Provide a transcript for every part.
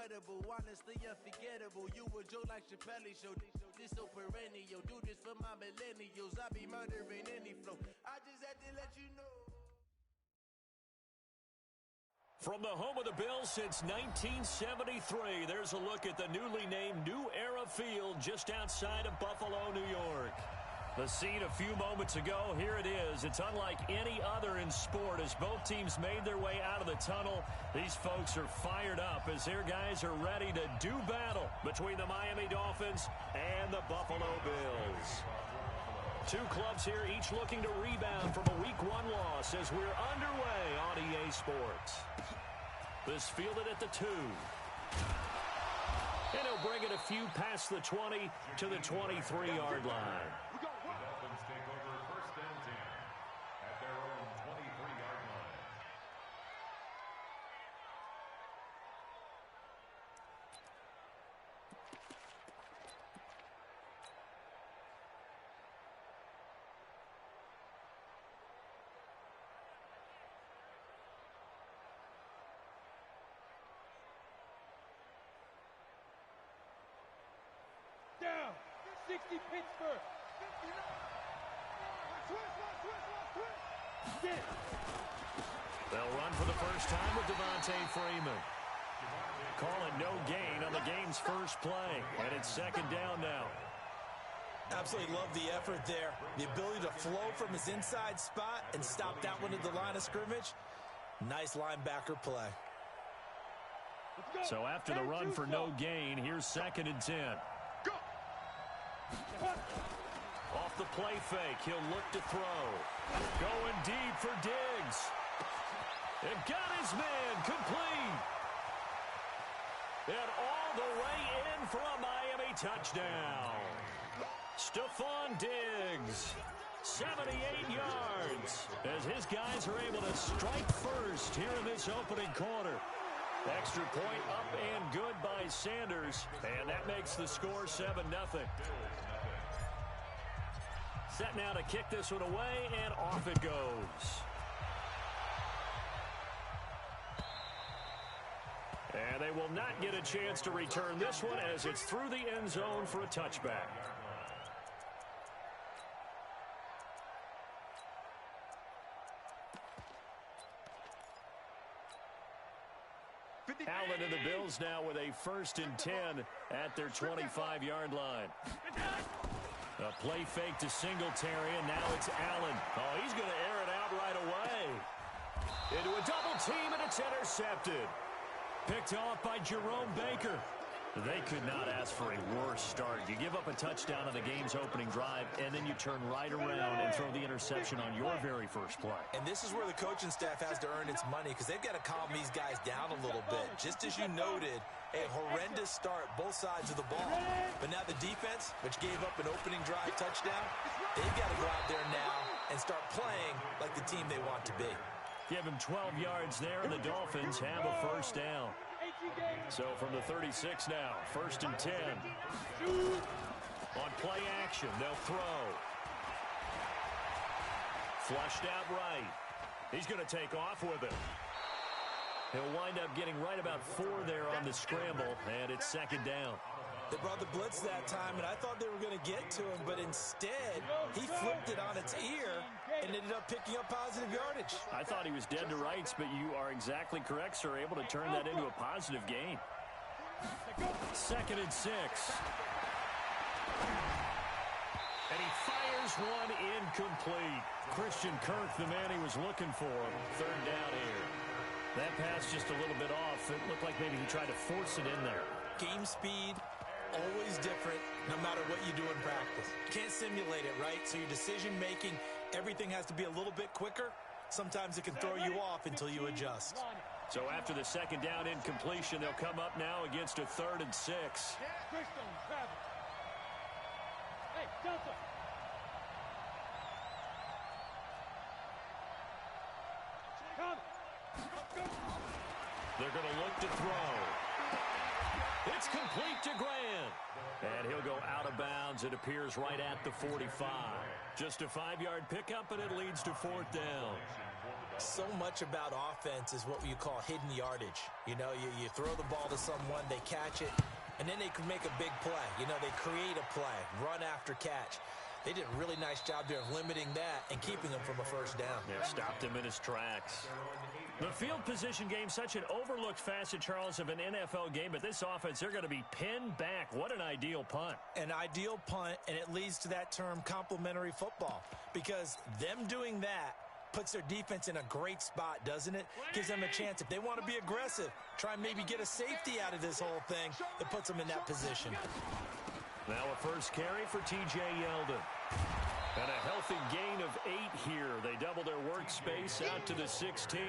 incredible, honestly unforgettable. You a joke like Chappelle Show. This so perennial. Do this for my millennials. I be murdering any flow. I just had to let you know. From the home of the Bills since 1973, there's a look at the newly named New Era Field just outside of Buffalo, New York. The scene a few moments ago, here it is. It's unlike any other in sport as both teams made their way out of the tunnel. These folks are fired up as their guys are ready to do battle between the Miami Dolphins and the Buffalo Bills. Two clubs here, each looking to rebound from a Week 1 loss as we're underway on EA Sports. This fielded at the 2. And he'll bring it a few past the 20 to the 23-yard line. Dolphins take over first and 10 at their own 23-yard line. Down, 60 Pittsburgh. They'll run for the first time with Devontae Freeman. Calling no gain on the game's first play, and it's second down now. Absolutely love the effort there. The ability to flow from his inside spot and stop that one at the line of scrimmage. Nice linebacker play. So after the run for no gain, here's second and 10. Off the play fake, he'll look to throw. Going deep for Diggs. And got his man complete. And all the way in for a Miami touchdown. Stephon Diggs, 78 yards, as his guys are able to strike first here in this opening quarter. Extra point up and good by Sanders, and that makes the score 7-0. Set now to kick this one away, and off it goes. And they will not get a chance to return this one as it's through the end zone for a touchback. Allen and the Bills now with a 1st and 10 at their 25-yard line. A play fake to Singletary, and now it's Allen. Oh, he's going to air it out right away. Into a double team, and it's intercepted. Picked off by Jerome Baker. They could not ask for a worse start. You give up a touchdown on the game's opening drive, and then you turn right around and throw the interception on your very first play. And this is where the coaching staff has to earn its money because they've got to calm these guys down a little bit. Just as you noted, a horrendous start both sides of the ball. But now the defense, which gave up an opening drive touchdown, they've got to go out there now and start playing like the team they want to be. Give him 12 yards there, and the Dolphins have a first down. So from the 36 now, 1st and 10. On play action, they'll throw. Flushed out right. He's going to take off with it. He'll wind up getting right about 4 there on the scramble, and it's second down. They brought the blitz that time, and I thought they were going to get to him, but instead, he flipped it on its ear and ended up picking up positive yardage. I thought he was dead to rights, but you are exactly correct, sir, able to turn that into a positive gain. 2nd and 6. And he fires one incomplete. Christian Kirk, the man he was looking for, 3rd down here. That pass just a little bit off. It looked like maybe he tried to force it in there. Game speed, always different, no matter what you do in practice. You can't simulate it, right? So your decision-making, everything has to be a little bit quicker. Sometimes it can throw you off until you adjust. So after the second down incompletion, they'll come up now against a 3rd and 6. Hey, Johnson. They're going to look to throw. It's complete to Grant. And he'll go out of bounds. It appears right at the 45. Just a 5-yard pickup, and it leads to 4th down. So much about offense is what you call hidden yardage. You know, you throw the ball to someone, they catch it, and then they can make a big play. You know, they create a play, run after catch. They did a really nice job there of limiting that and keeping him from a first down. Yeah, stopped him in his tracks. The field position game, such an overlooked facet, Charles, of an NFL game, but this offense, they're going to be pinned back. What an ideal punt. An ideal punt, and it leads to that term complementary football, because them doing that puts their defense in a great spot, doesn't it? Gives them a chance. If they want to be aggressive, try and maybe get a safety out of this whole thing, that puts them in that position. Now a first carry for T.J. Yeldon. And a healthy gain of 8 here. They double their workspace out to the 16.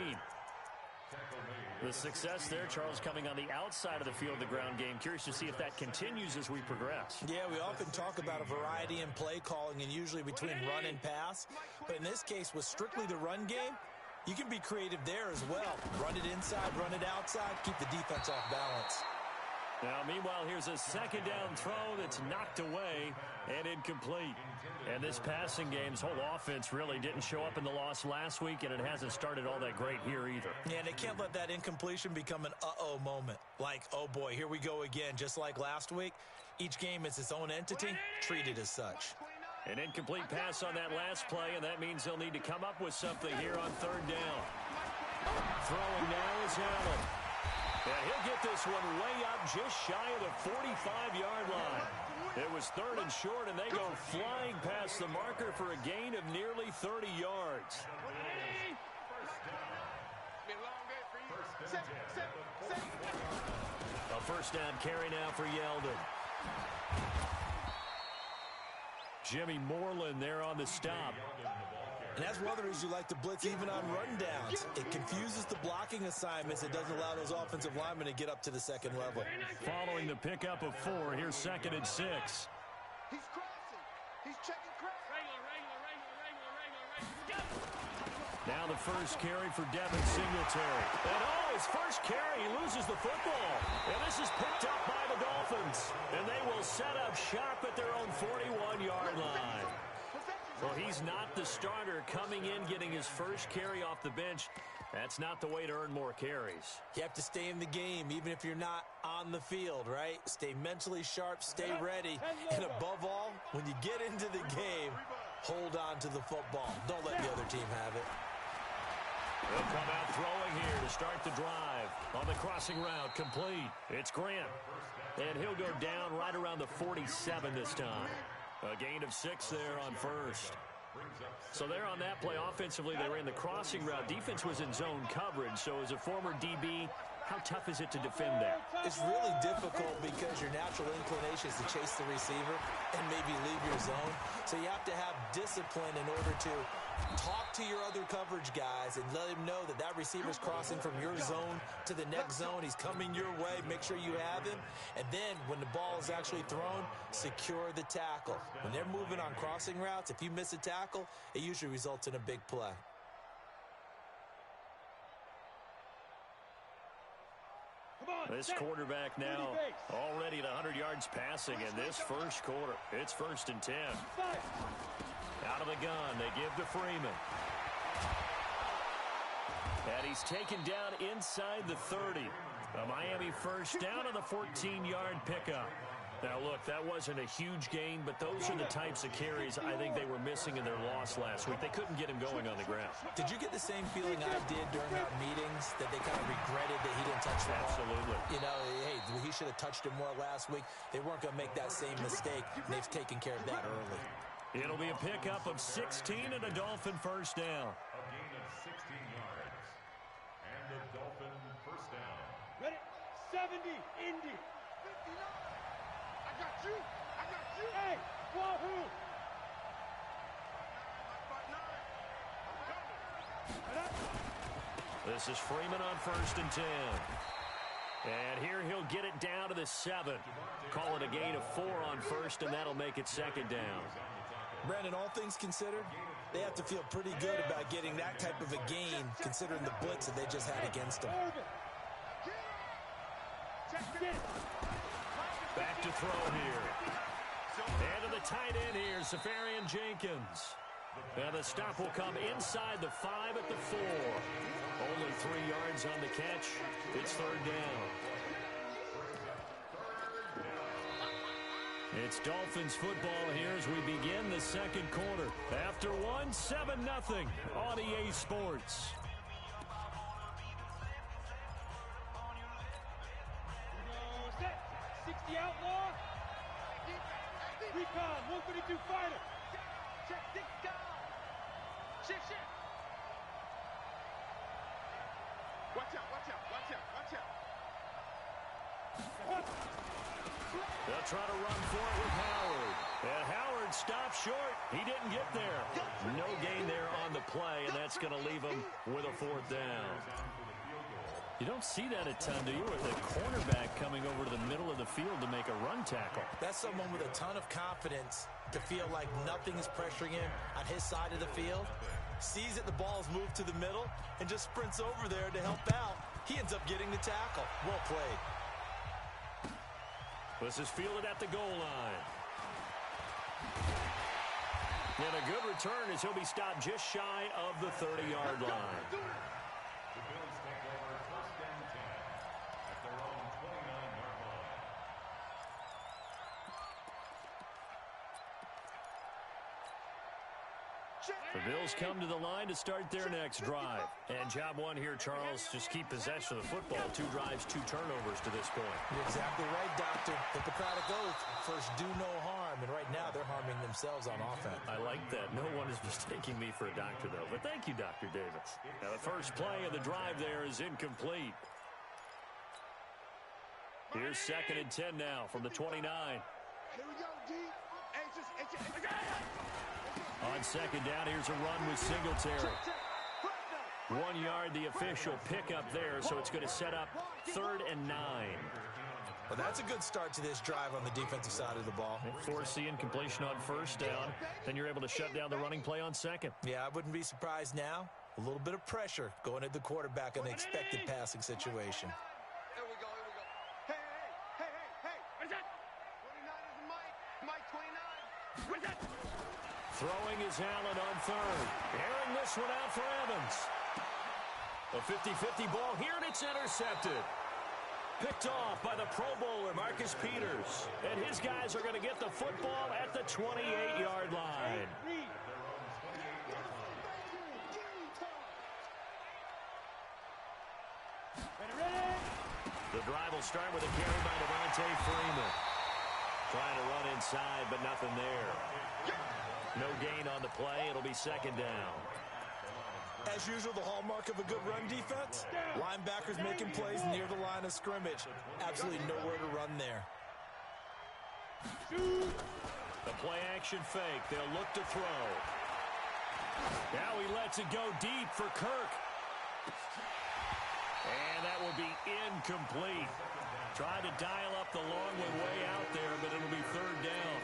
The success there, Charles, coming on the outside of the field, the ground game. Curious to see if that continues as we progress. Yeah, we often talk about a variety in play calling and usually between run and pass. But in this case, with strictly the run game, you can be creative there as well. Run it inside, run it outside, keep the defense off balance. Now, meanwhile, here's a second down throw that's knocked away and incomplete. And this passing game's whole offense really didn't show up in the loss last week, and it hasn't started all that great here either. Yeah, they can't let that incompletion become an uh-oh moment. Like, oh boy, here we go again. Just like last week, each game is its own entity, treated as such. An incomplete pass on that last play, and that means they'll need to come up with something here on third down. Throwing now is Allen. And he'll get this one way up just shy of the 45-yard line. It was third and short, and they go flying past the marker for a gain of nearly 30 yards. A first down carry now for Yeldon. Jimmy Moreland there on the stop. And that's one of the reasons you like to blitz even on rundowns. It confuses the blocking assignments. It doesn't allow those offensive linemen to get up to the second level. Following the pickup of 4, here's second and 6. He's crossing. He's checking crack. Now the first carry for Devin Singletary. And his first carry, he loses the football. And this is picked up by the Dolphins. And they will set up shop at their own 41-yard line. Well, he's not the starter coming in, getting his first carry off the bench. That's not the way to earn more carries. You have to stay in the game, even if you're not on the field, right? Stay mentally sharp, stay ready, and above all, when you get into the game, hold on to the football. Don't let the other team have it. He'll come out throwing here to start the drive. On the crossing route, complete. It's Grant. And he'll go down right around the 47 this time. A gain of 6 there on first. So there on that play, offensively, they ran the crossing route. Defense was in zone coverage, so as a former DB, how tough is it to defend that? It's really difficult because your natural inclination is to chase the receiver and maybe leave your zone. So you have to have discipline in order to talk to your other coverage guys and let him know that that receiver's crossing from your zone to the next zone. He's coming your way. Make sure you have him. And then when the ball is actually thrown, secure the tackle. When they're moving on crossing routes, if you miss a tackle, it usually results in a big play. This quarterback now already at 100 yards passing in this first quarter. It's 1st and 10. Out of the gun, they give to Freeman. And he's taken down inside the 30. A Miami first down on the 14-yard pickup. Now, look, that wasn't a huge gain, but those are the types of carries I think they were missing in their loss last week. They couldn't get him going on the ground. Did you get the same feeling I did during our meetings, that they kind of regretted that he didn't touch the ball? Absolutely. You know, hey, he should have touched him more last week. They weren't going to make that same mistake, and they've taken care of that early. It'll be a pickup of 16 and a Dolphin first down. A gain of 16 yards. And the Dolphin first down. Ready? 70, Indy. 59. I got you. I got you. Hey, Wahoo. This is Freeman on 1st and 10. And here he'll get it down to the 7. Call it a gain of 4 on first, and that'll make it 2nd down. Brandon, all things considered, they have to feel pretty good about getting that type of a gain, considering the blitz that they just had against them. Back to throw here. And to the tight end here, Safarian Jenkins. And the stop will come inside the 5 at the 4. Only 3 yards on the catch. It's third down. It's Dolphins football here as we begin the second quarter. After one, 7-0 on EA Sports. Set. 60 outlaw. Recon, 132 fighter. Check, Shit. Watch out. They'll try to run for it with Howard. And Howard stopped short. He didn't get there. No gain there on the play, and that's going to leave him with a 4th down. You don't see that a ton, do you? With the cornerback coming over to the middle of the field to make a run tackle. That's someone with a ton of confidence to feel like nothing is pressuring him on his side of the field. Sees that the ball's moved to the middle and just sprints over there to help out. He ends up getting the tackle. Well played. This is fielded at the goal line. And a good return as he'll be stopped just shy of the 30-yard line. The Bills take over first and 10 at their own 29-yard line. The Bills come to the line to start their next drive. And job one here, Charles, just keep possession of the football. 2 drives, 2 turnovers to this point. You're exactly right, Doctor. Hippocratic oath. First, do no harm. And right now, they're harming themselves on offense. I like that. No one is mistaking me for a doctor, though. But thank you, Dr. Davis. Now, the first play of the drive there is incomplete. Here's 2nd and 10 now from the 29. Here we go, D. On 2nd down, here's a run with Singletary. 1 yard, the official pickup there, so it's going to set up 3rd and 9. Well, that's a good start to this drive on the defensive side of the ball. Force the incompletion on 1st down. Then you're able to shut down the running play on 2nd. Yeah, I wouldn't be surprised now. A little bit of pressure going at the quarterback in an expected passing situation. Here we go. Hey. What is that? 29 is Mike 29. What is that? Throwing is Allen on 3rd. Airing this one out for Evans. A 50-50 ball here, and it's intercepted. Picked off by the Pro Bowler, Marcus Peters. And his guys are going to get the football at the 28-yard line. The drive will start with a carry by Devontae Freeman. Trying to run inside, but nothing there. No gain on the play. It'll be 2nd down. As usual, the hallmark of a good run defense, linebackers making plays near the line of scrimmage. Absolutely nowhere to run there. The play action fake. They'll look to throw. Now he lets it go deep for Kirk. And that will be incomplete. Tried to dial up the long one way out there, but it'll be 3rd down.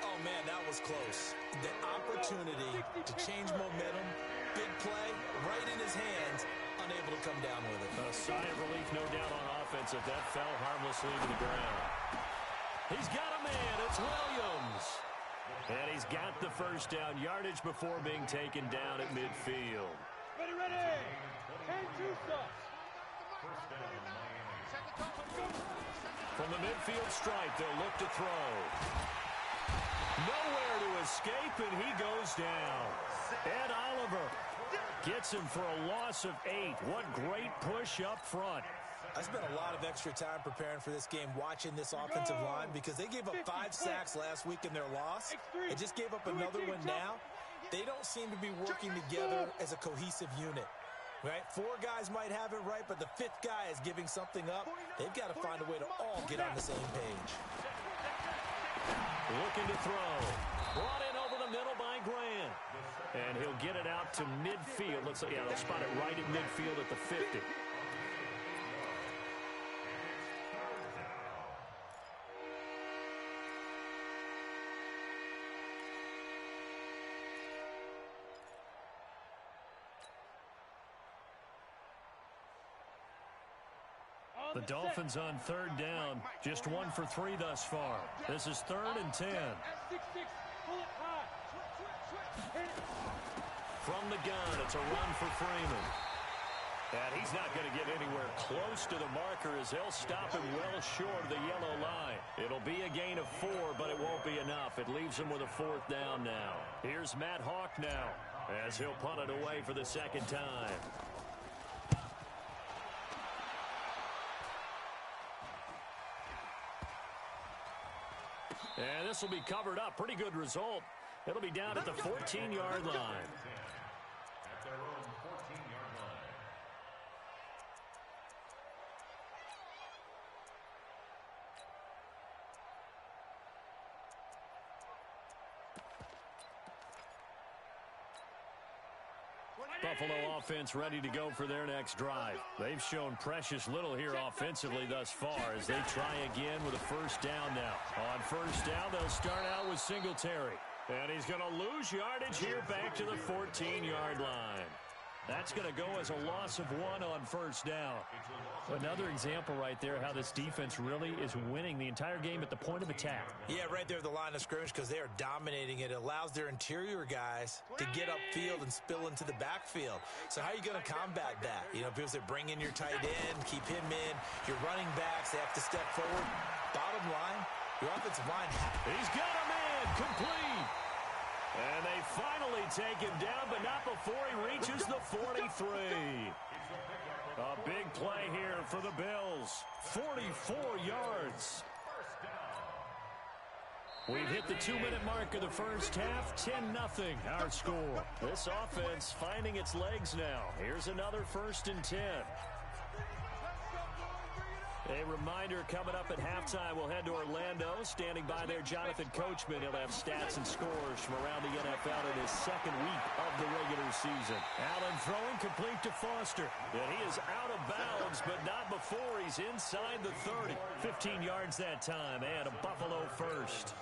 Oh, man, that was close. The opportunity to change momentum, big play, right in his hands, unable to come down with it. A sigh of relief, no doubt, on offense if that fell harmlessly to the ground. He's got a man. It's Williams. And he's got the 1st down yardage before being taken down at midfield. Ready. 10-2 sauce. From the midfield stripe, they'll look to throw. Nowhere to escape, and he goes down. Ed Oliver gets him for a loss of 8. What great push up front. I spent a lot of extra time preparing for this game, watching this offensive line, because they gave up 5 sacks last week in their loss. They just gave up another one now. They don't seem to be working together as a cohesive unit. Right? 4 guys might have it right, but the 5th guy is giving something up. They've got to find a way to all get on the same page. Looking to throw. Brought in over the middle by Grant. And he'll get it out to midfield. Looks like, yeah, they'll spot it right at midfield at the 50. The Dolphins on 3rd down, just 1 for 3 thus far. This is 3rd and 10. At 6-6, pull it high. From the gun, it's a run for Freeman. And he's not going to get anywhere close to the marker as they'll stop him well short of the yellow line. It'll be a gain of 4, but it won't be enough. It leaves him with a 4th down now. Here's Matt Hawk now as he'll punt it away for the second time. And this will be covered up. Pretty good result. It'll be down at the 14-yard line. At their own 14-yard line. Buffalo offense ready to go for their next drive. They've shown precious little here offensively thus far as they try again with a first down now. On first down, they'll start out with Singletary. And he's going to lose yardage here back to the 14-yard line. That's going to go as a loss of 1 on first down. Another example right there how this defense really is winning the entire game at the point of attack. Yeah, right there at the line of scrimmage because they are dominating it. It allows their interior guys to get upfield and spill into the backfield. So how are you going to combat that? You know, people say bring in your tight end, keep him in. Your running backs, they have to step forward. Bottom line, your offensive line. He's got a man complete. And they finally take him down, but not before he reaches the 43. A big play here for the Bills. 44 yards. We've hit the 2-minute mark of the first half. 10-0 our score. This offense finding its legs now. Here's another 1st and 10. A reminder coming up at halftime, we'll head to Orlando. Standing by there, Jonathan Coachman. He'll have stats and scores from around the NFL in his second week of the regular season. Allen throwing complete to Foster. And he is out of bounds, but not before he's inside the 30. 15 yards that time, and a Buffalo first.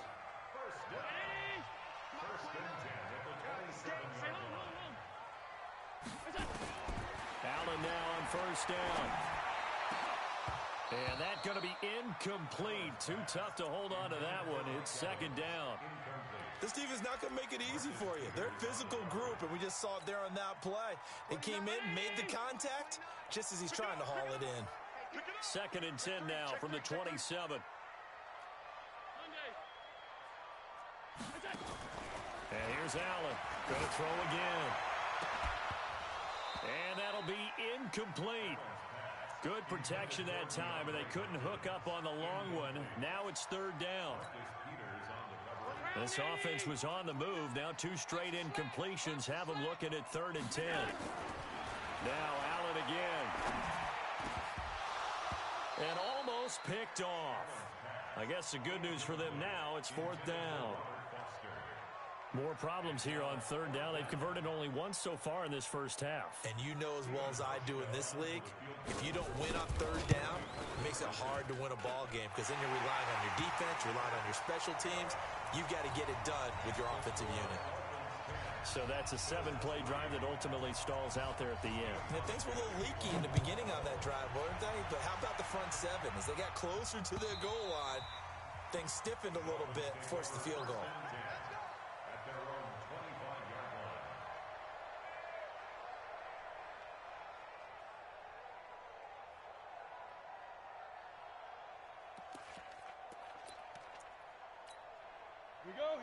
Allen now on first down. And that's going to be incomplete. Too tough to hold on to that one. It's second down. This defense is not going to make it easy for you. They're a physical group, and we just saw it there on that play. They came in, made the contact, just as he's trying to haul it in. 2nd and 10 now from the 27. And here's Allen. Going to throw again. And that'll be incomplete. Good protection that time, and they couldn't hook up on the long one. Now it's 3rd down. This offense was on the move. Now 2 straight incompletions have them looking at 3rd and 10. Now Allen again. And almost picked off. I guess the good news for them now, it's 4th down. More problems here on 3rd down. They've converted only once so far in this first half. And you know as well as I do in this league, if you don't win on 3rd down, it makes it hard to win a ball game because then you're relying on your defense, you're relying on your special teams. You've got to get it done with your offensive unit. So that's a 7-play drive that ultimately stalls out there at the end. And things were a little leaky in the beginning on that drive, weren't they? But how about the front 7? As they got closer to their goal line, things stiffened a little bit, forced the field goal.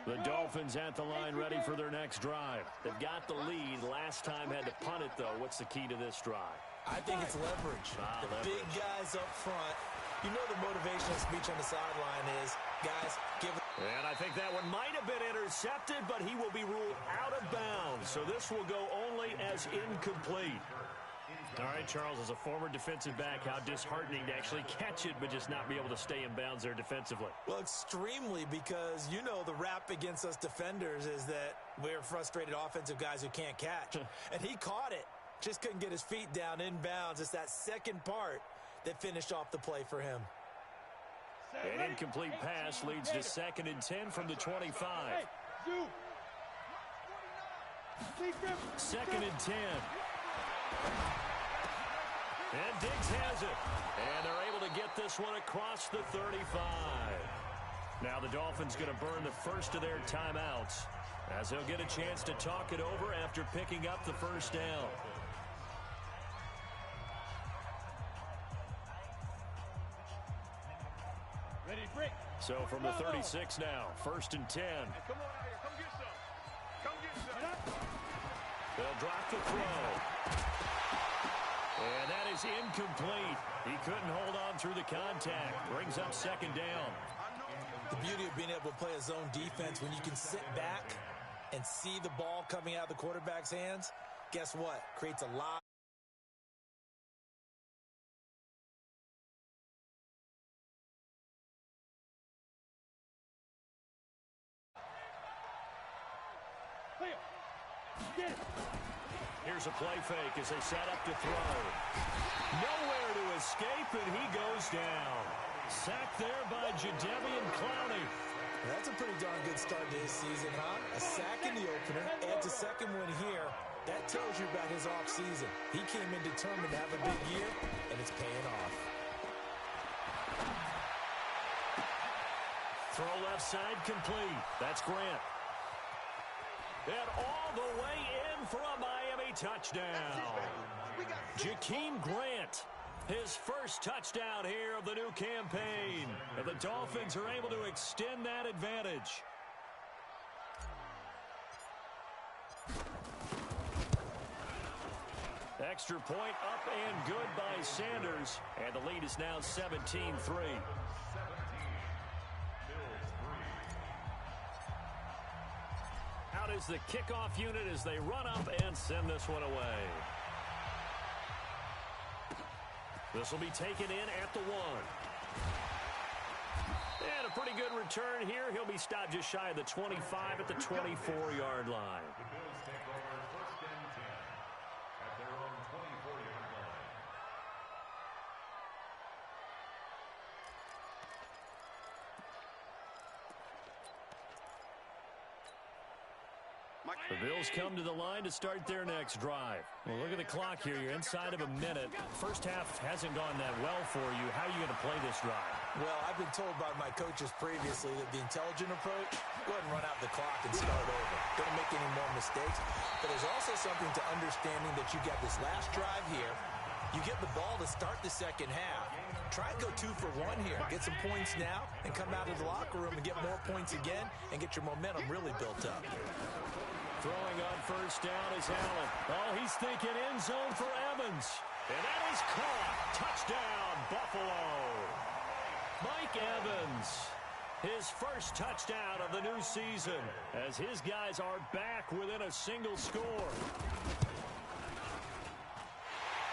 The Dolphins at the line ready for their next drive. They've got the lead. Last time had to punt it, though. What's the key to this drive? I think it's leverage. Leverage. Big guys up front. You know the motivational speech on the sideline is, guys, give it. And I think that one might have been intercepted, but he will be ruled out of bounds. So this will go only as incomplete. All right, Charles, as a former defensive back, how disheartening to actually catch it but just not be able to stay in bounds there defensively. Well, extremely, because you know the rap against us defenders is that we're frustrated offensive guys who can't catch. And he caught it. Just couldn't get his feet down in bounds. It's that second part that finished off the play for him. An incomplete pass leads to 2nd and 10 from the 25. 2nd and 10. And Diggs has it. And they're able to get this one across the 35. Now the Dolphins going to burn the first of their timeouts as they'll get a chance to talk it over after picking up the first down. Ready, break. So from the 36 now, 1st and 10. Hey, come on out here. Come get some. Come get some. They'll drop the throw. And that is incomplete. He couldn't hold on through the contact. Brings up 2nd down. The beauty of being able to play a zone defense when you can sit back and see the ball coming out of the quarterback's hands, guess what? Creates a lot. Here's a play fake as they set up to throw. Nowhere to escape, and he goes down. Sacked there by Jadeveon Clowney. That's a pretty darn good start to his season, huh? A sack in the opener, adds a second one here. That tells you about his offseason. He came in determined to have a big year, and it's paying off. Throw left side complete. That's Grant. And all the way in for a Miami touchdown. Jakeem Grant, his first touchdown here of the new campaign. And the Dolphins are able to extend that advantage. Extra point up and good by Sanders. And the lead is now 17-3. Out is the kickoff unit as they run up and send this one away. This will be taken in at the 1. And a pretty good return here. He'll be stopped just shy of the 25 at the 24-yard line. The Bills take over 1st and 10 at their own 24-yard line. The Bills come to the line to start their next drive. Well, look at the clock here. You're inside of a minute. First half hasn't gone that well for you. How are you going to play this drive? Well, I've been told by my coaches previously that the intelligent approach, go ahead and run out the clock and start over. Don't make any more mistakes. But there's also something to understanding that you got this last drive here. You get the ball to start the second half. Try and go 2 for 1 here. Get some points now and come out of the locker room and get more points again and get your momentum really built up. Throwing on first down is Allen. Oh, he's thinking end zone for Evans. And that is caught. Touchdown, Buffalo. Mike Evans, his first touchdown of the new season as his guys are back within a single score.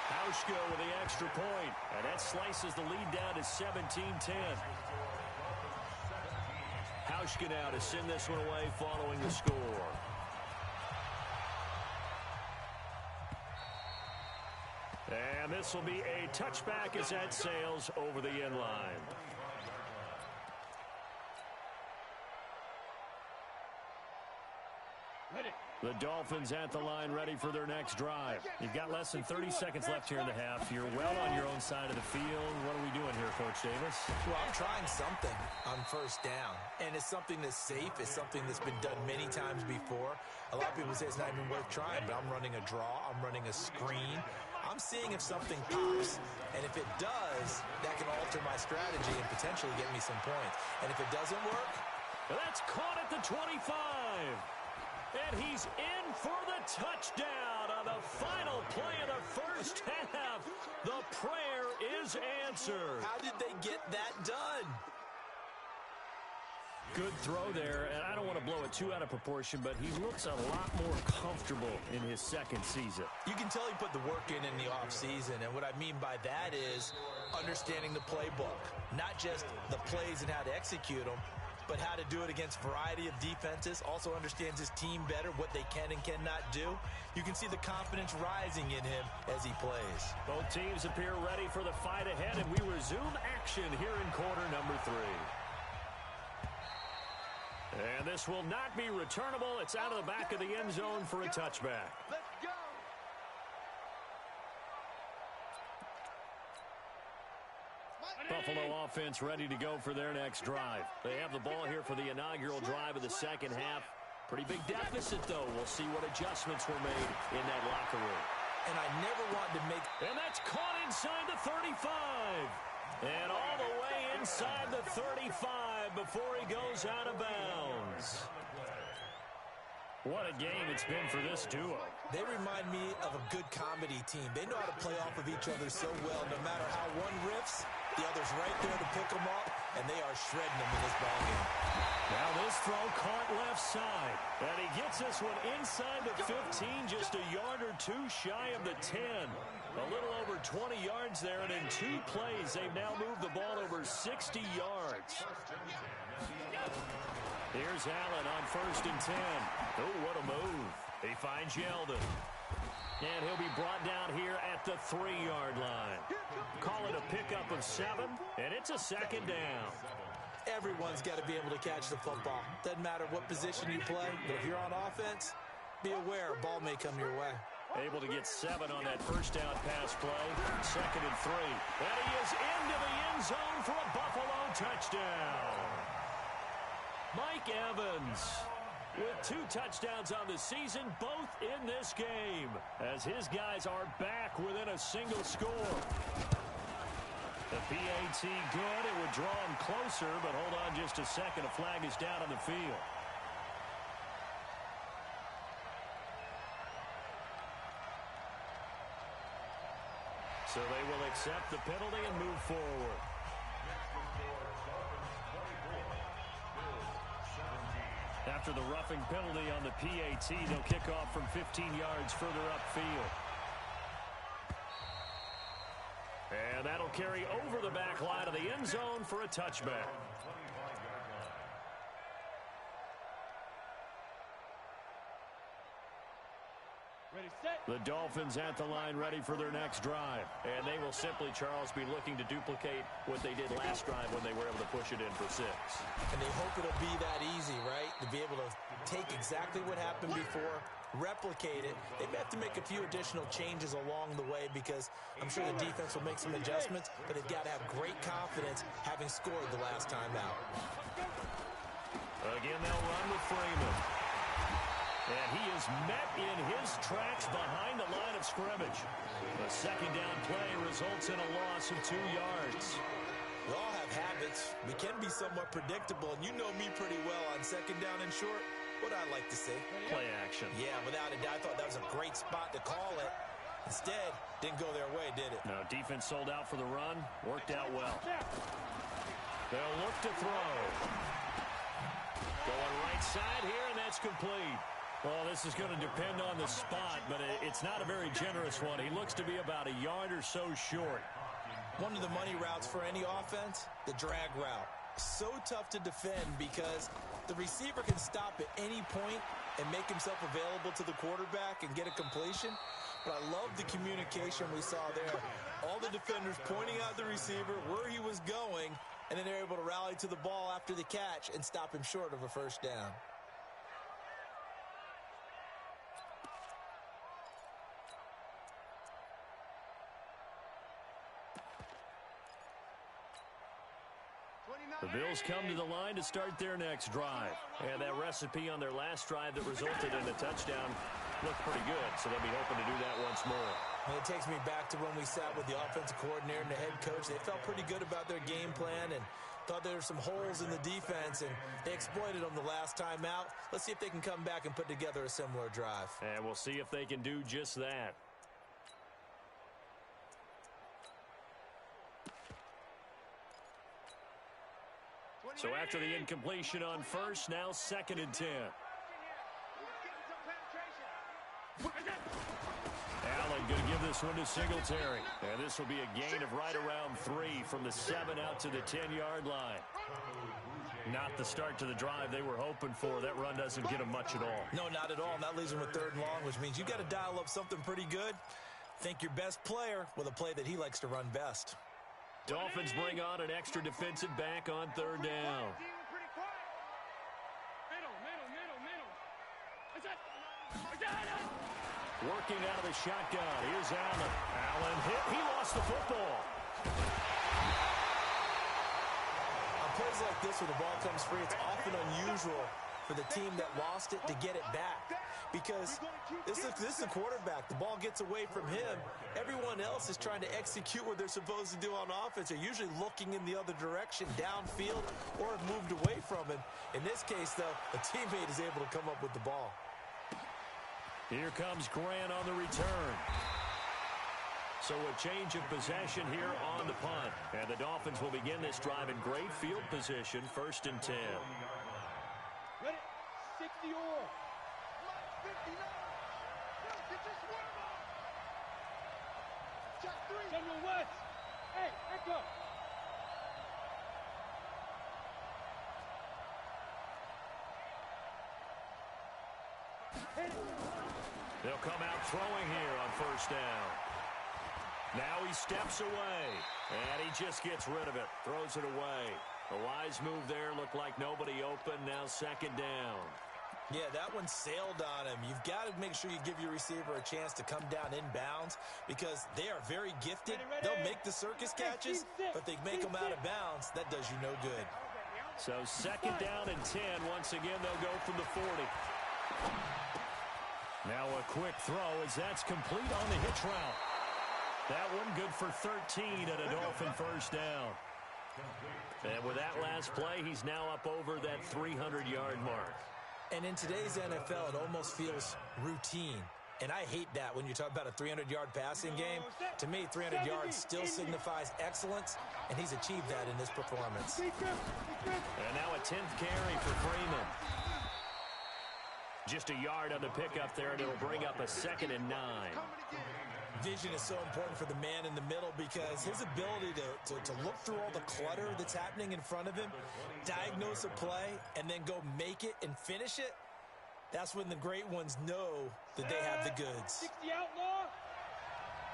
Hauschka with the extra point, and that slices the lead down to 17-10. Hauschka now to send this one away following the score. And this will be a touchback as that sails over the end line. The Dolphins at the line ready for their next drive. You've got less than 30 seconds left here in the half. You're well on your own side of the field. What are we doing here, Coach Davis? Well, I'm trying something on first down. And it's something that's safe. It's something that's been done many times before. A lot of people say it's not even worth trying, but I'm running a draw. I'm running a screen. I'm seeing if something pops. And if it does, that can alter my strategy and potentially get me some points. And if it doesn't work, that's caught at the 25. And he's in for the touchdown on the final play of the first half. The prayer is answered. How did they get that done? Good throw there, and I don't want to blow it too out of proportion, but he looks a lot more comfortable in his second season. You can tell he put the work in the offseason, and what I mean by that is understanding the playbook. Not just the plays and how to execute them, but how to do it against a variety of defenses. Also understands his team better, what they can and cannot do. You can see the confidence rising in him as he plays. Both teams appear ready for the fight ahead, and we resume action here in quarter number 3. And this will not be returnable. It's out of the back of the end zone for a touchback. Let's go. Buffalo offense ready to go for their next drive. They have the ball here for the inaugural drive of the second half. Pretty big deficit, though. We'll see what adjustments were made in that locker room. And I never wanted to make... And that's caught inside the 35. And all the way inside the 35 before he goes out of bounds. What a game it's been for this duo. They remind me of a good comedy team. They know how to play off of each other so well. No matter how one riffs, the other's right there to pick them up, and they are shredding them in this ballgame. Now this throw caught left side. And he gets this one inside the 15, just a yard or two shy of the 10. A little over 20 yards there, and in 2 plays, they've now moved the ball over 60 yards. Here's Allen on 1st and 10. Oh, what a move. He finds Yeldon. And he'll be brought down here at the 3-yard line. Call it a pickup of 7, and it's a 2nd down. Everyone's got to be able to catch the football. Doesn't matter what position you play, but if you're on offense, be aware a ball may come your way. Able to get 7 on that first down pass play. 2nd and 3. And he is into the end zone for a Buffalo touchdown. Mike Evans with 2 touchdowns on the season, both in this game, as his guys are back within a single score. The PAT good. It would draw him closer, but hold on just a second. A flag is down on the field. So they will accept the penalty and move forward. After the roughing penalty on the PAT, they'll kick off from 15 yards further upfield. And that'll carry over the back line of the end zone for a touchback. Ready, set. The Dolphins at the line ready for their next drive. And they will simply, Charles, be looking to duplicate what they did last drive when they were able to push it in for 6. And they hope it'll be that easy, right? To be able to take exactly what happened before, replicate it. They may have to make a few additional changes along the way because I'm sure the defense will make some adjustments, but they've got to have great confidence having scored the last time out. Again, they'll run with Freeman. And he is met in his tracks behind the line of scrimmage. The 2nd down play results in a loss of 2 yards. We all have habits. We can be somewhat predictable, and you know me pretty well on 2nd down and short. What I like to say. Play action. Yeah, without a doubt, I thought that was a great spot to call it. Instead, didn't go their way, did it? No, defense sold out for the run. Worked out well. They'll look to throw. Going right side here, and that's complete. Well, this is going to depend on the spot, but it's not a very generous one. He looks to be about a yard or so short. One of the money routes for any offense, the drag route. So tough to defend because the receiver can stop at any point and make himself available to the quarterback and get a completion. But I love the communication we saw there. All the defenders pointing out the receiver, where he was going, and then they're able to rally to the ball after the catch and stop him short of a first down. The Bills come to the line to start their next drive. And that recipe on their last drive that resulted in a touchdown looked pretty good, so they'll be hoping to do that once more. And it takes me back to when we sat with the offensive coordinator and the head coach. They felt pretty good about their game plan and thought there were some holes in the defense, and they exploited them the last time out. Let's see if they can come back and put together a similar drive. And we'll see if they can do just that. So after the incompletion on first, now 2nd and 10. Allen going to give this one to Singletary. And this will be a gain of right around 3 from the 7 out to the 10-yard line. Not the start to the drive they were hoping for. That run doesn't get them much at all. No, not at all. And that leaves them with 3rd and long, which means you got to dial up something pretty good. Think your best player with a play that he likes to run best. Dolphins bring on an extra defensive back on 3rd down. Working out of the shotgun. Here's Allen. Allen hit. He lost the football. plays like this when the ball comes free, it's often unusual for the team that lost it to get it back. Because this is the quarterback. The ball gets away from him. Everyone else is trying to execute what they're supposed to do on offense. They're usually looking in the other direction, downfield, or have moved away from him. In this case, though, a teammate is able to come up with the ball. Here comes Grant on the return. So a change of possession here on the punt. And the Dolphins will begin this drive in great field position, 1st and 10. Ready? 60 all. 59. Get your swerve on. Check 3. General West. Hey, echo. They'll come out throwing here on 1st down. Now he steps away, and he just gets rid of it, throws it away. A wise move there, looked like nobody open, now 2nd down. Yeah, that one sailed on him. You've got to make sure you give your receiver a chance to come down inbounds because they are very gifted. They'll make the circus catches, but they make them out of bounds. That does you no good. So 2nd down and 10. Once again, they'll go from the 40. Now a quick throw as that's complete on the hitch route. That one good for 13 at a Dolphin 1st down. And with that last play, he's now up over that 300-yard mark. And in today's NFL, it almost feels routine. And I hate that when you talk about a 300-yard passing game. To me, 300 yards still signifies excellence, and he's achieved that in this performance. And now a 10th carry for Freeman. Just a yard on the pickup there, and it'll bring up a 2nd and 9. Vision is so important for the man in the middle because his ability to look through all the clutter that's happening in front of him, diagnose a play, and then go make it and finish it, that's when the great ones know that they have the goods. 60 outlaw.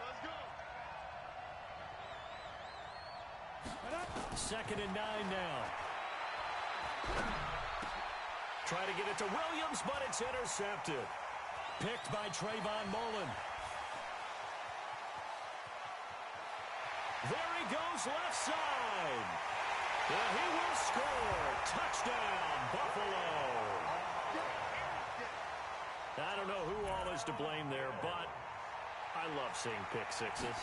Let's go. 2nd and 9 now. Try to get it to Williams, but it's intercepted. Picked by Trayvon Mullen. There he goes, left side. And he will score. Touchdown, Buffalo. I don't know who all is to blame there, but I love seeing pick sixes.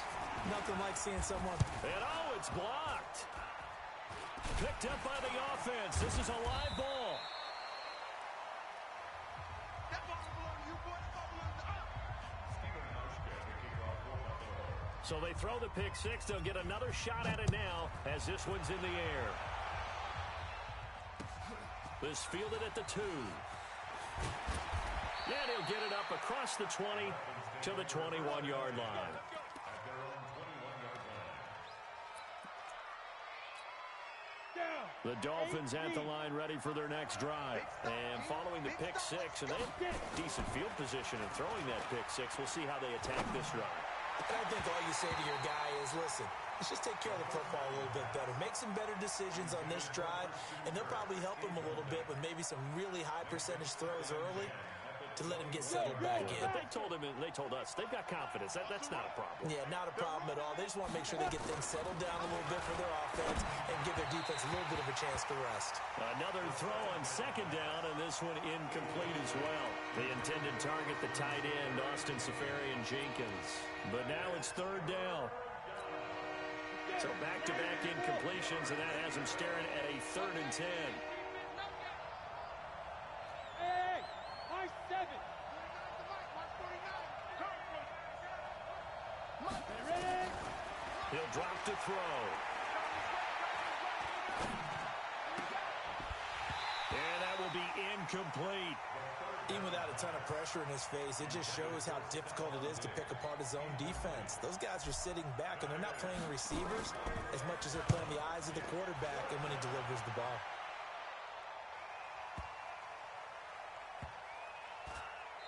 Nothing like seeing someone. And oh, it's blocked. Picked up by the offense. This is a live ball. So they throw the pick six. They'll get another shot at it now as this one's in the air. This fielded at the 2. Yeah, he'll get it up across the 20 to the 21-yard line. The Dolphins at the line ready for their next drive. And following the pick six, and they have decent field position in throwing that pick six. We'll see how they attack this drive. And I think all you say to your guy is, listen, let's just take care of the football a little bit better. Make some better decisions on this drive, and they'll probably help him a little bit with maybe some really high percentage throws early to let him get settled back in. But they told us, they've got confidence. That's not a problem. Yeah, not a problem at all. They just want to make sure they get things settled down a little bit for their offense and give their defense a little bit of a chance to rest. Another throw on 2nd down, and this one incomplete as well. The intended target, the tight end, Austin Seferian-Jenkins. But now it's 3rd down. So back-to-back incompletions, and that has him staring at a 3rd and 10. Hey, high 7. Ready? He'll drop to throw. And that will be incomplete. Even without a ton of pressure in his face, it just shows how difficult it is to pick apart his own defense. Those guys are sitting back, and they're not playing receivers as much as they're playing the eyes of the quarterback and when he delivers the ball.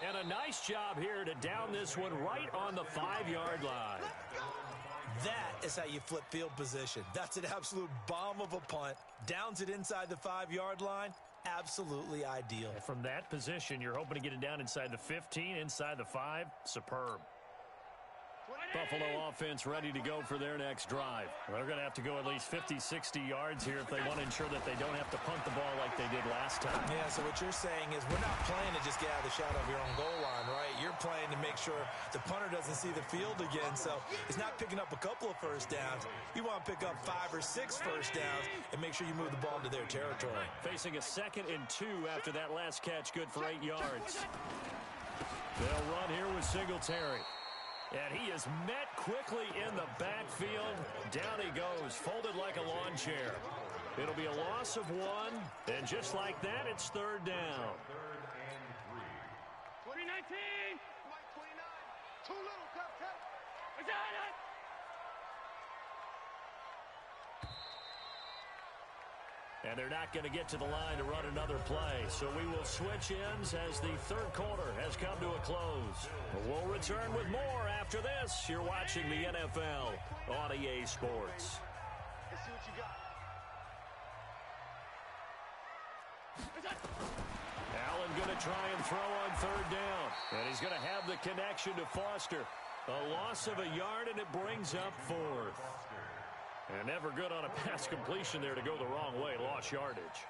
And a nice job here to down this one right on the 5-yard line. That is how you flip field position. That's an absolute bomb of a punt. Downs it inside the 5-yard line. Absolutely ideal. And from that position, you're hoping to get it down inside the 15, inside the 5. Superb. Buffalo offense ready to go for their next drive. They're going to have to go at least 50, 60 yards here if they want to ensure that they don't have to punt the ball like they did last time. Yeah, so what you're saying is we're not playing to just get out of the shadow of your own goal line, right? You're playing to make sure the punter doesn't see the field again. So it's not picking up a couple of first downs. You want to pick up 5 or 6 first downs and make sure you move the ball into their territory. Facing a 2nd and 2 after that last catch, good for 8 yards. They'll run here with Singletary. And he is met quickly in the backfield. Down he goes, folded like a lawn chair. It'll be a loss of 1, and just like that, it's 3rd down. 2019! Mike 29. Too little, cut. Is that it? And they're not going to get to the line to run another play. So we will switch ends as the 3rd quarter has come to a close. We'll return with more after this. You're watching the NFL on EA Sports. Let's see what you got. Allen going to try and throw on 3rd down. And he's going to have the connection to Foster. A loss of a yard, and it brings up 4th. And never good on a pass completion there to go the wrong way. Lost yardage.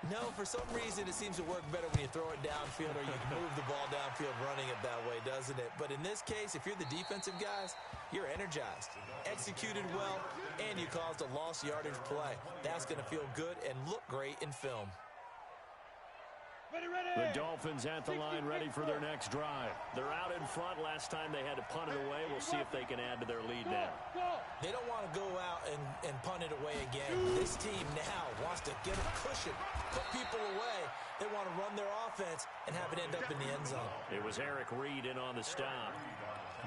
No, for some reason it seems to work better when you throw it downfield or you can move the ball downfield running it that way, doesn't it? But in this case, if you're the defensive guys, you're energized, executed well, and you caused a lost yardage play. That's going to feel good and look great in film. The Dolphins at the line ready for their next drive. They're out in front. Last time they had to punt it away. We'll see if they can add to their lead now. They don't want to go out and punt it away again. This team now wants to get a cushion, put people away. They want to run their offense and have it end up in the end zone. It was Eric Reed in on the stop.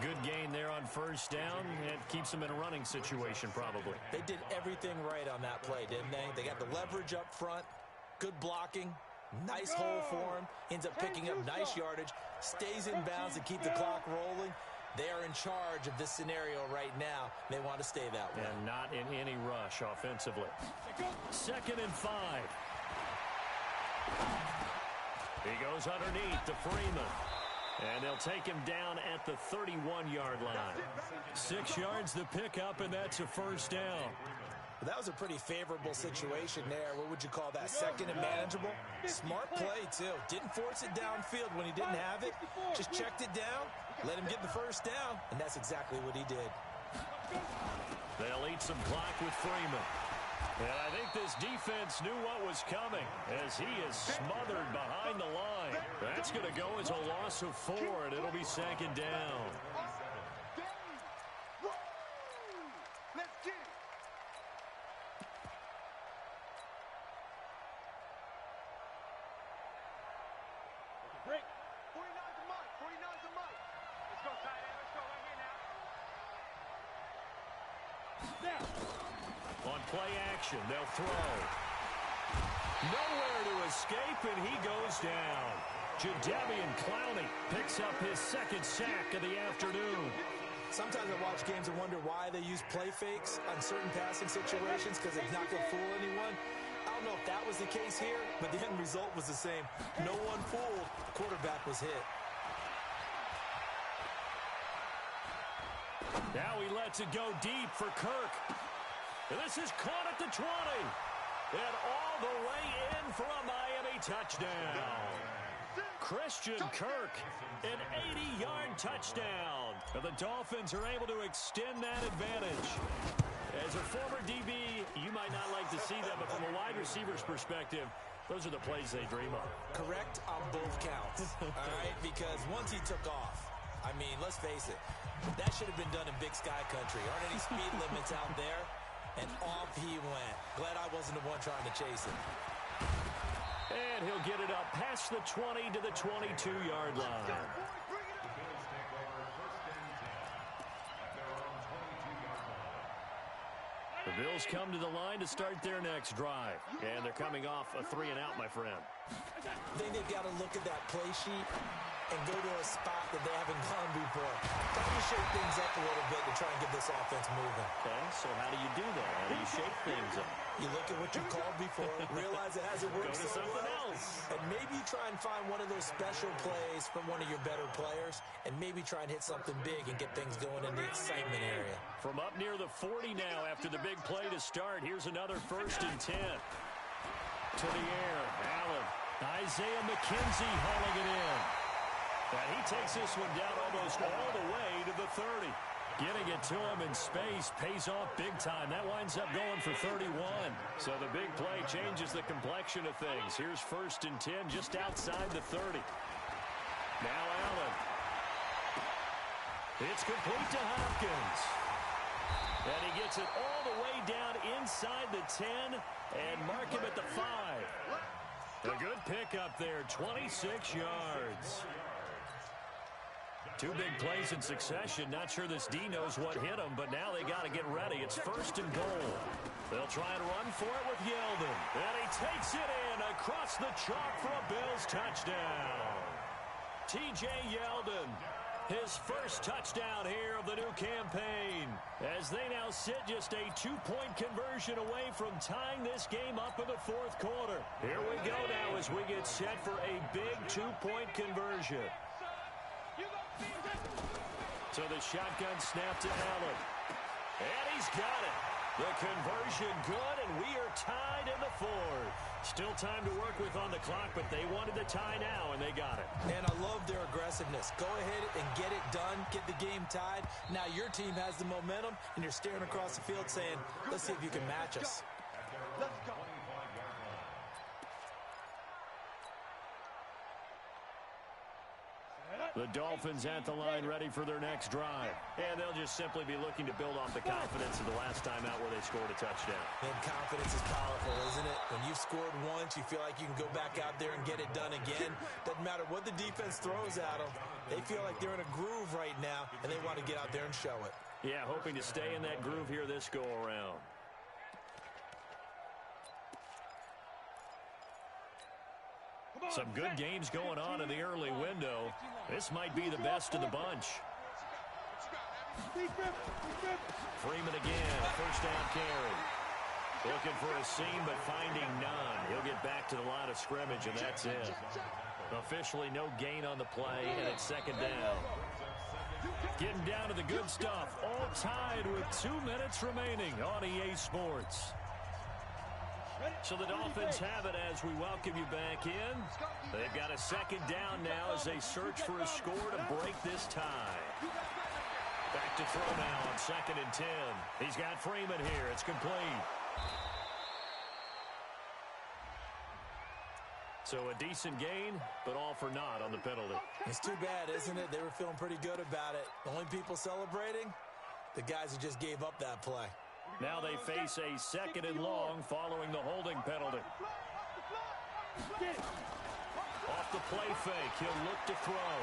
Good gain there on 1st down. It keeps them in a running situation probably. They did everything right on that play, didn't they? They got the leverage up front, good blocking. Nice hole for him. Ends up picking up nice yardage. Stays in bounds to keep the clock rolling. They are in charge of this scenario right now. They want to stay that way. And not in any rush offensively. 2nd and 5. He goes underneath to Freeman. And they'll take him down at the 31-yard line. 6 yards to pick up, and that's a 1st down. That was a pretty favorable situation there. What would you call that? 2nd and manageable? Smart play, too. Didn't force it downfield when he didn't have it. Just checked it down, let him get the 1st down, and that's exactly what he did. They'll eat some clock with Freeman. And I think this defense knew what was coming as he is smothered behind the line. That's going to go as a loss of 4, and it'll be 2nd down. Let's get it. Break. 49's a Mike. 49's a Mike. Let's go, tight end. Let's go right here now. Now. On play action, they'll throw. Nowhere to escape, and he goes down. Jadeveon Clowney picks up his 2nd sack of the afternoon. Sometimes I watch games and wonder why they use play fakes on certain passing situations because it's not going to fool anyone. I don't know if that was the case here, but the end result was the same. No one fooled. The quarterback was hit. Now he lets it go deep for Kirk. And this is caught at the 20. And all the way in for a Miami touchdown. Christian Kirk, an 80-yard touchdown. And the Dolphins are able to extend that advantage. As a former DB, you might not like to see that, but from a wide receiver's perspective, those are the plays they dream of. Correct on both counts, all right? Because once he took off, I mean, let's face it, that should have been done in Big Sky Country. Aren't any speed limits out there? And off he went. Glad I wasn't the one trying to chase it. And he'll get it up past the 20 to the 22-yard line. The Bills come to the line to start their next drive. And they're coming off a 3-and-out, my friend. I think they've got to look at that play sheet and go to a spot that they haven't gone before. Try to shake things up a little bit to try and get this offense moving. Okay, so how do you do that? How do you shake things up? You look at what you called before, realize it hasn't worked Go to so something well, else. and maybe you try and find one of those special plays from one of your better players and maybe try and hit something big and get things going in the excitement area. From up near the 40 now after the big play to start, here's another 1st and 10. To the air, Allen. Isaiah McKenzie hauling it in. And he takes this one down almost all the way to the 30. Getting it to him in space pays off big time. That winds up going for 31. So the big play changes the complexion of things. Here's 1st and 10 just outside the 30. Now Allen. It's complete to Hopkins. And he gets it all the way down inside the 10 and mark him at the 5. A good pickup there, 26 yards. 2 big plays in succession. Not sure this D knows what hit him, but now they got to get ready. It's 1st and goal. They'll try and run for it with Yeldon. And he takes it in across the chalk for a Bills touchdown. T.J. Yeldon, his first touchdown here of the new campaign, as they now sit just a 2-point conversion away from tying this game up in the 4th quarter. Here we go now as we get set for a big 2-point conversion. So the shotgun snap to Allen. And he's got it. The conversion good, and we are tied in the 4th. Still time to work with on the clock, but they wanted the tie now, and they got it. And I love their aggressiveness. Go ahead and get it done, get the game tied. Now your team has the momentum, and you're staring across the field saying, let's see if you can match us. Let's go. The Dolphins at the line ready for their next drive. And they'll just simply be looking to build off the confidence of the last time out where they scored a touchdown. And confidence is powerful, isn't it? When you've scored once, you feel like you can go back out there and get it done again. Doesn't matter what the defense throws at them. They feel like they're in a groove right now, and they want to get out there and show it. Yeah, hoping to stay in that groove here this go-around. Some good games going on in the early window. This might be the best of the bunch. Freeman again, a 1st down carry. Looking for a seam, but finding none. He'll get back to the line of scrimmage, and that's it. Officially no gain on the play, and it's 2nd down. Getting down to the good stuff. All tied with 2 minutes remaining on EA Sports. So the Dolphins have it as we welcome you back in. They've got a 2nd down now as they search for a score to break this tie. Back to throw now on 2nd and 10. He's got Freeman here. It's complete. So a decent gain, but all for naught on the penalty. It's too bad, isn't it? They were feeling pretty good about it. The only people celebrating, the guys who just gave up that play. Now they face a 2nd and long following the holding penalty. Off the play fake, he'll look to throw.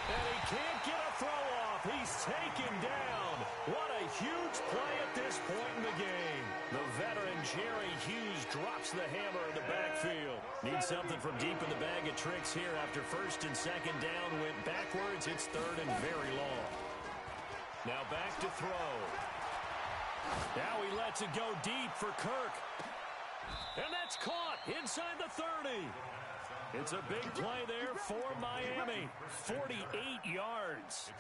And he can't get a throw off. He's taken down. What a huge play at this point in the game. The veteran Jerry Hughes drops the hammer in the backfield. Needs something from deep in the bag of tricks here after 1st and 2nd down went backwards. It's 3rd and very long. Now back to throw. Now he lets it go deep for Kirk. And that's caught inside the 30. It's a big play there for Miami. 48 yards.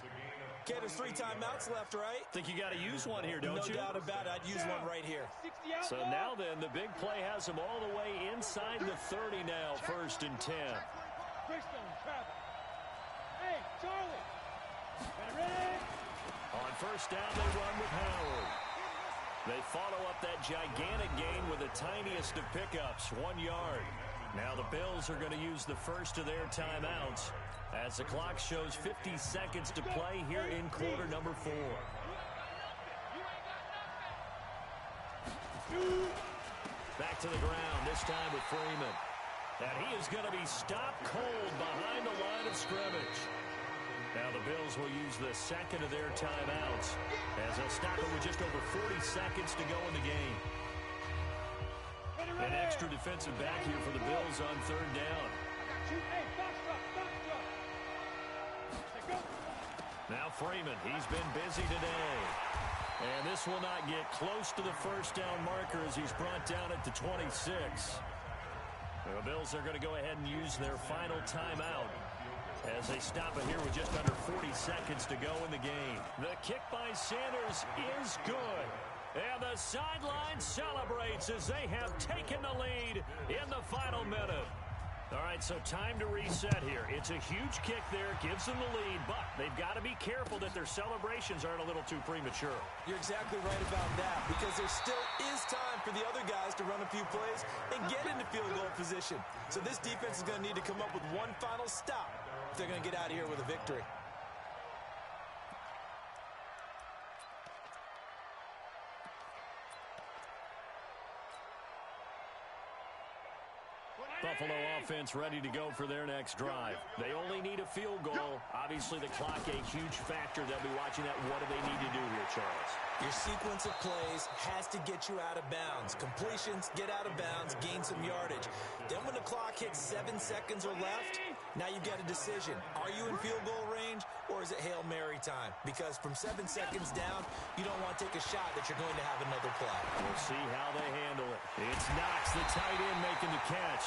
Okay, there's 3 timeouts left, right? Think you got to use one here, don't you? No doubt about it. I'd use one right here. So now then, the big play has him all the way inside the 30 now, 1st and 10. Hey, Charlie. Ready? On 1st down, they run with Howard. They follow up that gigantic gain with the tiniest of pickups, 1 yard. Now the Bills are going to use the first of their timeouts as the clock shows 50 seconds to play here in quarter number 4. Back to the ground, this time with Freeman. And he is going to be stopped cold behind the line of scrimmage. Now the Bills will use the 2nd of their timeouts as they'll stop it with just over 40 seconds to go in the game. An extra defensive back here for the Bills on 3rd down. Now Freeman, he's been busy today. And this will not get close to the 1st down marker as he's brought down at the 26. The Bills are going to go ahead and use their final timeout as they stop it here with just under 40 seconds to go in the game. The kick by Sanders is good. And the sideline celebrates as they have taken the lead in the final minute. All right, so time to reset here. It's a huge kick there, gives them the lead, but they've got to be careful that their celebrations aren't a little too premature. You're exactly right about that, because there still is time for the other guys to run a few plays and get into field goal position. So this defense is going to need to come up with one final stop if they're going to get out of here with a victory. Buffalo offense ready to go for their next drive. They only need a field goal. Obviously, the clock a huge factor. They'll be watching that. What do they need to do here, Charles? Your sequence of plays has to get you out of bounds. Completions, get out of bounds, gain some yardage. Then when the clock hits 7 seconds or left, now you've got a decision. Are you in field goal range, or is it Hail Mary time? Because from 7 seconds down, you don't want to take a shot that you're going to have another play. We'll see how they handle it. It's Knox, the tight end, making the catch.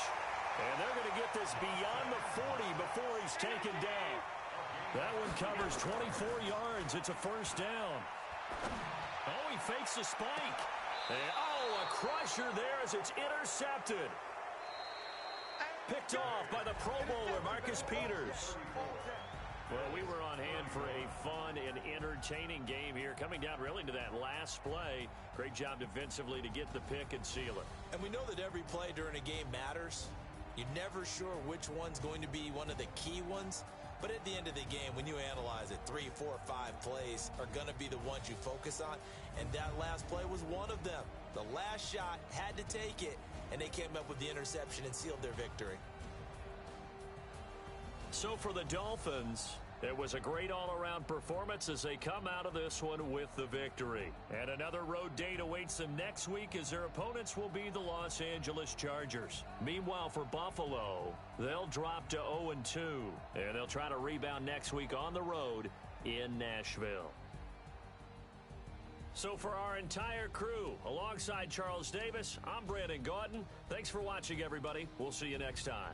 And they're going to get this beyond the 40 before he's taken down. That one covers 24 yards. It's a first down. Oh, he fakes the spike. And, oh, a crusher there as it's intercepted. Picked off by the Pro Bowler, Marcus Peters. Well, we were on hand for a fun and entertaining game here, coming down really to that last play. Great job defensively to get the pick and seal it. And we know that every play during a game matters. You're never sure which one's going to be one of the key ones. But at the end of the game, when you analyze it, 3, 4, 5 plays are going to be the ones you focus on. And that last play was one of them. The last shot had to take it, and they came up with the interception and sealed their victory. So for the Dolphins, it was a great all-around performance as they come out of this one with the victory. And another road date awaits them next week as their opponents will be the Los Angeles Chargers. Meanwhile, for Buffalo, they'll drop to 0-2, and they'll try to rebound next week on the road in Nashville. So for our entire crew, alongside Charles Davis, I'm Brandon Gaudin. Thanks for watching, everybody. We'll see you next time.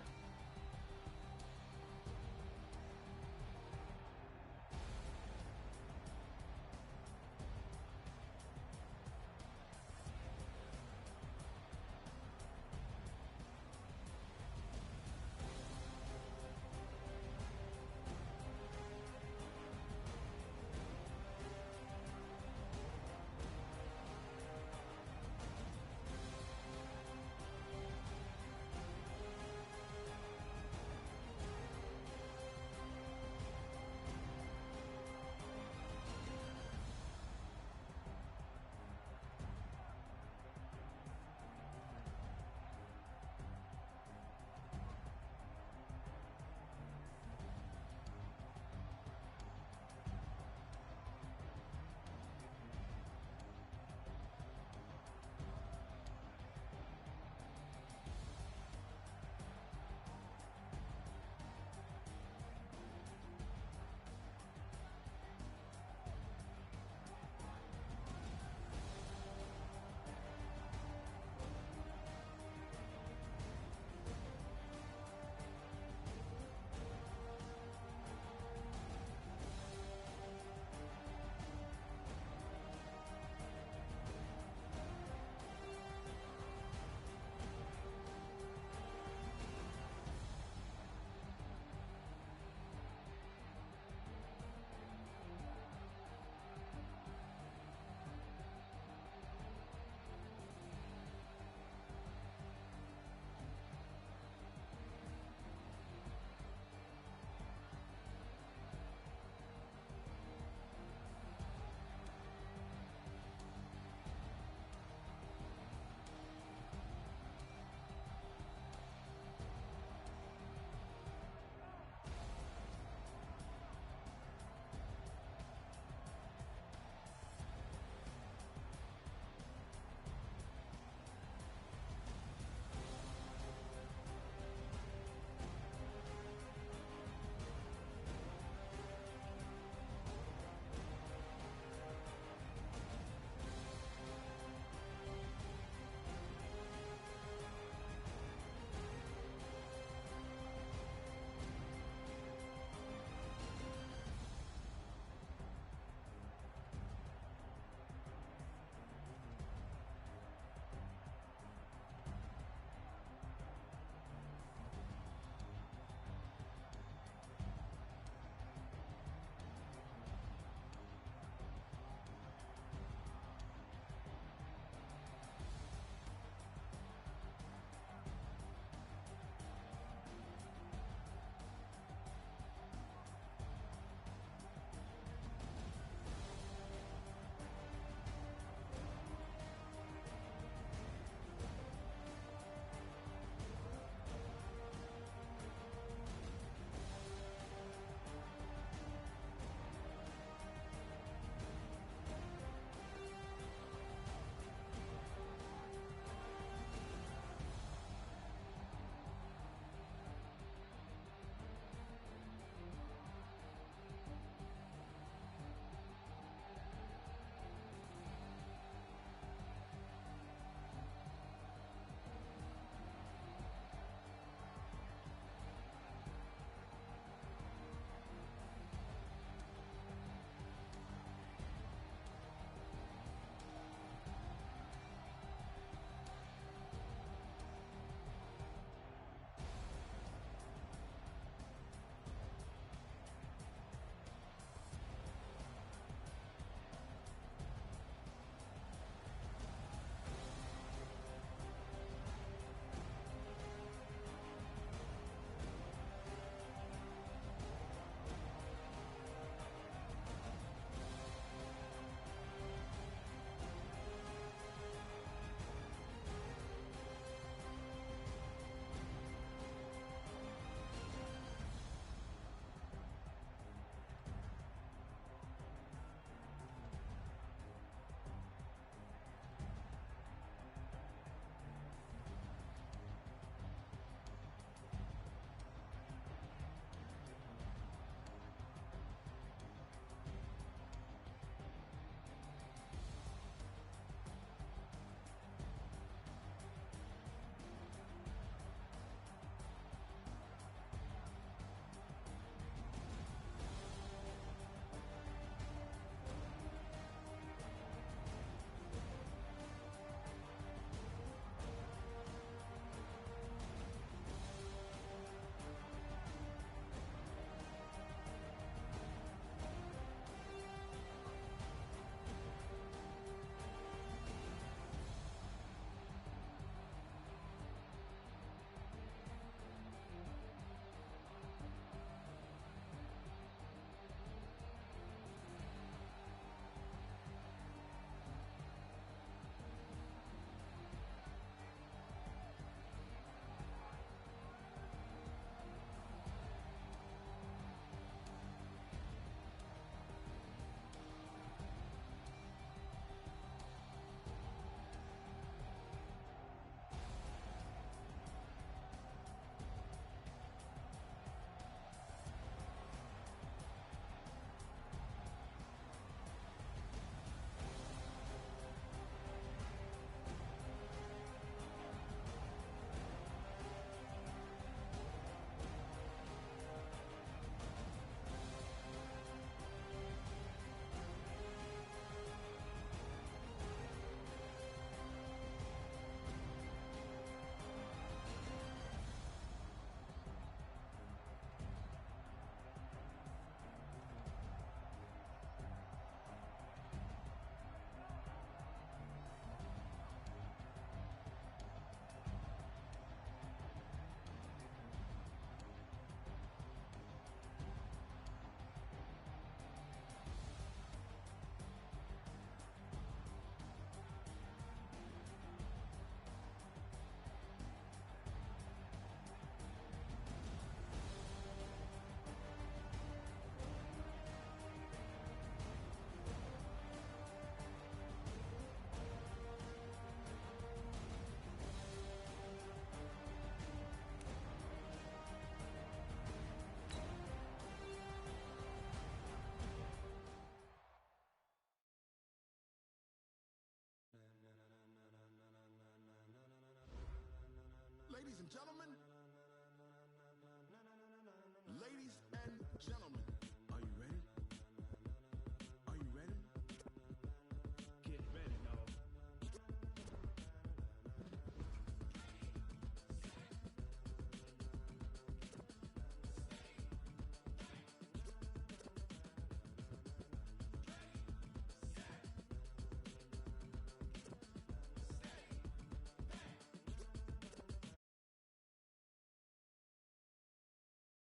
and gentlemen,